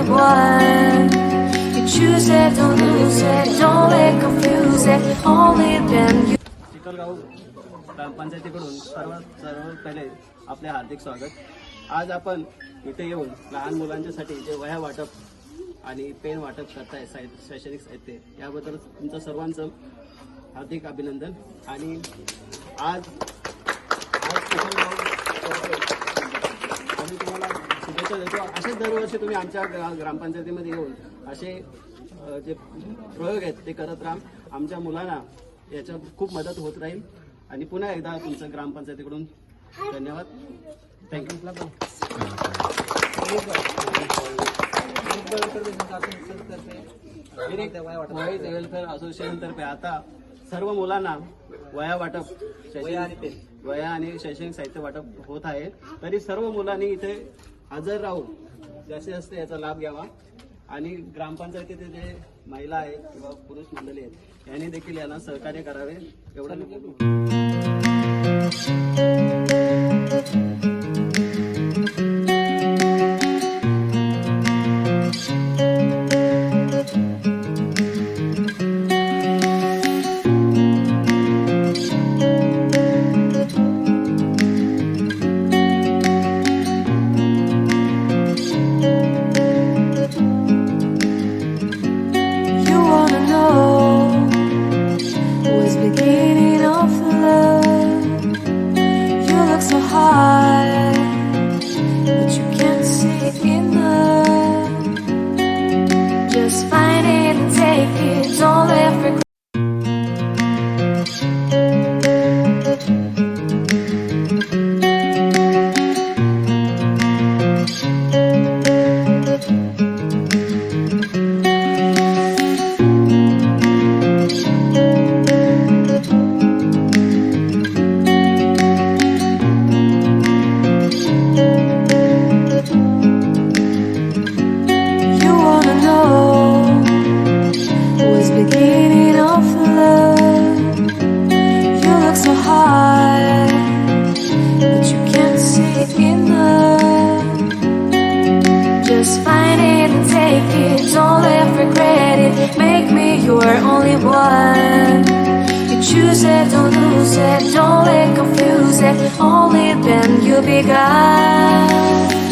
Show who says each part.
Speaker 1: one. You choose it, don't lose it, don't let confuse it. Only then you.
Speaker 2: Chikhalgaon ग्रामपंचायतीकडून सर्व पहिले आपले हार्दिक स्वागत. आज आपण इथे येऊन लहान मुलांच्यासाठी जे वह्या वाटप आणि पेन वाटप करताय शैक्षणिक साहित्य याबद्दल तुमचं सर्वांचं हार्दिक अभिनंदन. आणि आज आम्ही तुम्हाला शुभेच्छा देतो. असेच दरवर्षी तुम्ही आमच्या ग्रामपंचायतीमध्ये येऊन असे जे प्रयोग आहेत ते करत राहा. आमच्या मुलांना याच्यात खूप मदत होत राहील. आणि पुन्हा एकदा तुमचं ग्रामपंचायतीकडून धन्यवाद. थँक्यू. वेलफेअर असोसिएशन तर्फे आता सर्व मुलांना वह्या वाटप वह्या आणि शैक्षणिक साहित्य वाटप होत आहे. तरी सर्व मुलांनी इथे हजर राहून जास्तीत जास्त याचा लाभ घ्यावा. आणि ग्रामपंचायतीचे जे महिला आहेत किंवा पुरुष मंडळी आहेत यांनी देखील यांना सहकार्य करावे एवढं. Just find it and take it, don't let regret it. Make me your only one. You choose it, don't lose it, don't let confuse it. Only then you'll be God.